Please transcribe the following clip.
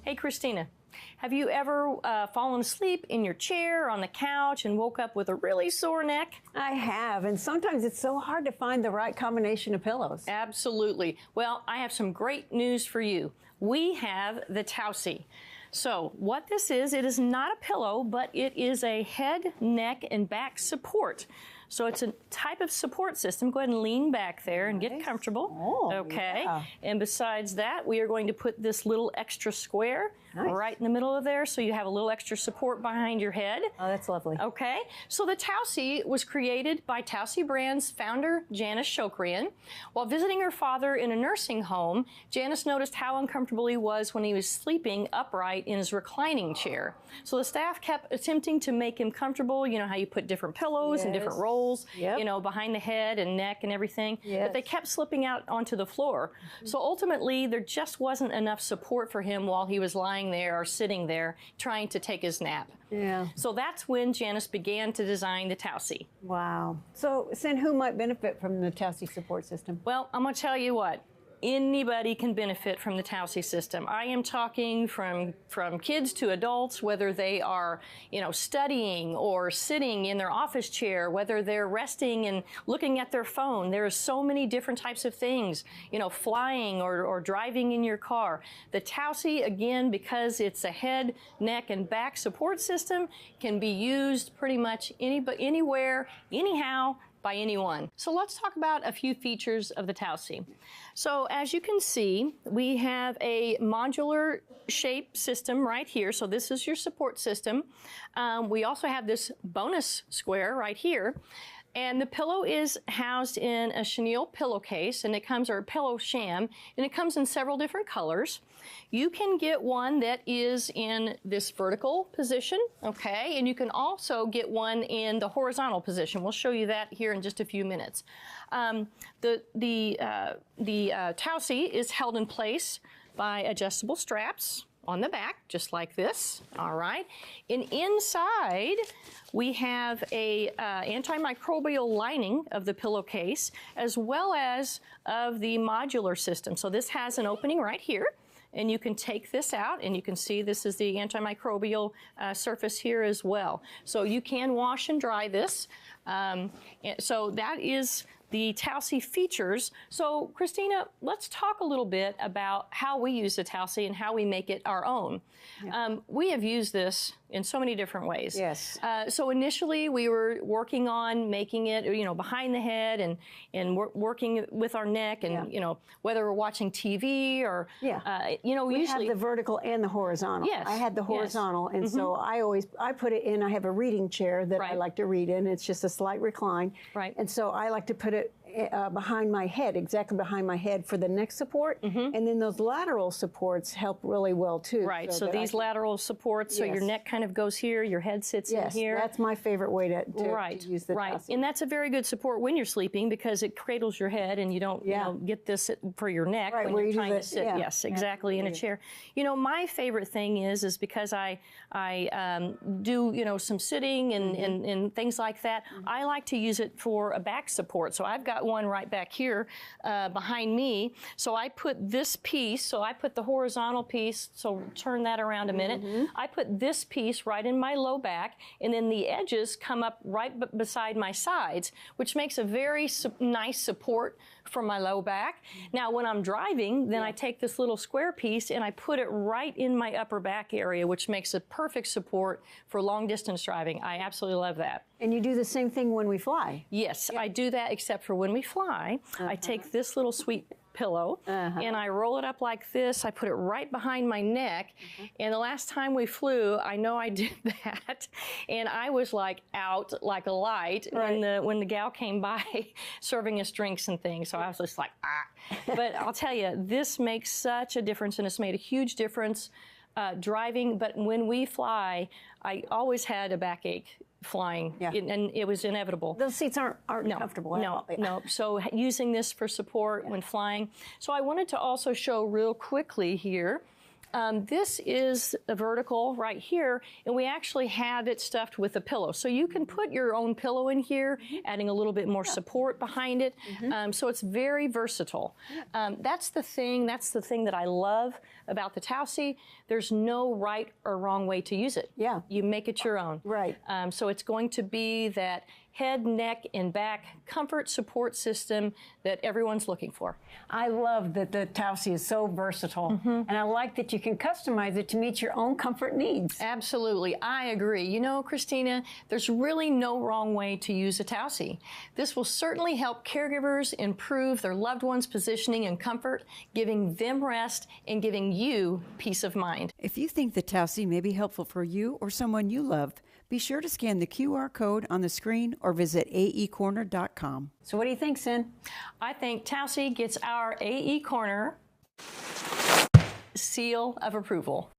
Hey, Christina, have you ever fallen asleep in your chair or on the couch and woke up with a really sore neck? I have, and sometimes it's so hard to find the right combination of pillows. Absolutely. Well, I have some great news for you. We have the Tausi. So what this is, it is not a pillow, but it is a head, neck, and back support. So it's a type of support system. Go ahead and lean back there and get comfortable. Oh, okay. Yeah. And besides that, we are going to put this little extra square right in the middle of there, so you have a little extra support behind your head. Oh, that's lovely. Okay. So the Tausi was created by Tausi Brand's founder, Janice Shokrian. While visiting her father in a nursing home, Janice noticed how uncomfortable he was when he was sleeping upright in his reclining chair. So the staff kept attempting to make him comfortable. You know how you put different pillows and different rolls, you know, behind the head and neck and everything. But they kept slipping out onto the floor. So ultimately, there just wasn't enough support for him while he was lying there or sitting there trying to take his nap. So that's when Janice began to design the Tausi. Wow. So, Sin, who might benefit from the Tausi support system? Well, I'm going to tell you what. Anybody can benefit from the Tausi system. I am talking from kids to adults, whether they are, you know, studying or sitting in their office chair, whether they're resting and looking at their phone. There are so many different types of things, you know, flying or driving in your car. The Tausi, again, because it's a head, neck, and back support system, can be used pretty much anywhere, anyhow, by anyone. So let's talk about a few features of the Tausi. So as you can see, we have a modular shape system right here. So this is your support system. We also have this bonus square right here. And the pillow is housed in a Chenille pillowcase, and it comes, or a pillow sham, and it comes in several different colors. You can get one that is in this vertical position, okay, and you can also get one in the horizontal position. We'll show you that here in just a few minutes. The Tausi is held in place by adjustable straps on the back, just like this, all right? And inside, we have a antimicrobial lining of the pillowcase, as well as of the modular system. So this has an opening right here, and you can take this out, and you can see this is the antimicrobial surface here as well. So you can wash and dry this. So that is the Tausi features. So Christina, let's talk a little bit about how we use the Tausi and how we make it our own. We have used this in so many different ways. So initially we were working on making it, you know, behind the head and working with our neck, and you know, whether we're watching TV or you know, we have the vertical and the horizontal. I had the horizontal, and so I put it in. I have a reading chair that I like to read in. It's just a slight recline, and so I like to put it behind my head, exactly behind my head for the neck support, and then those lateral supports help really well too. So these lateral supports, so your neck kind of goes here, your head sits in here. That's my favorite way to use the Tausi. And that's a very good support when you're sleeping, because it cradles your head and you don't you know, get this for your neck when you're trying to sit. Yes, exactly, in a chair. You know, my favorite thing is because I do, you know, some sitting and things like that. I like to use it for a back support. So I've got one right back here behind me. So I put this piece, so I put the horizontal piece, so turn that around a minute. I put this piece right in my low back, and then the edges come up right beside my sides, which makes a very nice support for my low back. Now when I'm driving, then I take this little square piece and I put it right in my upper back area, which makes a perfect support for long distance driving. I absolutely love that. And you do the same thing when we fly? Yes, I do that, except for when we fly. I take this little sweet pillow and I roll it up like this. I put it right behind my neck. And the last time we flew, I know I did that, and I was like out like a light when the gal came by serving us drinks and things. So I was just like, But I'll tell you, this makes such a difference, and it's made a huge difference driving. But when we fly, I always had a backache flying, and it was inevitable. Those seats aren't comfortable at all. No. So using this for support when flying. So I wanted to also show real quickly here This is a vertical right here, and we actually have it stuffed with a pillow. So you can put your own pillow in here, adding a little bit more support behind it. So it's very versatile. That's the thing that I love about the Tausi. There's no right or wrong way to use it. Yeah. You make it your own. Right. So it's going to be that head, neck, and back comfort support system that everyone's looking for. I love that the Tausi is so versatile, and I like that you can customize it to meet your own comfort needs. Absolutely, I agree. You know, Christina, there's really no wrong way to use a Tausi. This will certainly help caregivers improve their loved ones' positioning and comfort, giving them rest and giving you peace of mind. If you think the Tausi may be helpful for you or someone you love, be sure to scan the QR code on the screen or visit aecorner.com. So what do you think, Sin? I think Tausi gets our AE Corner seal of approval.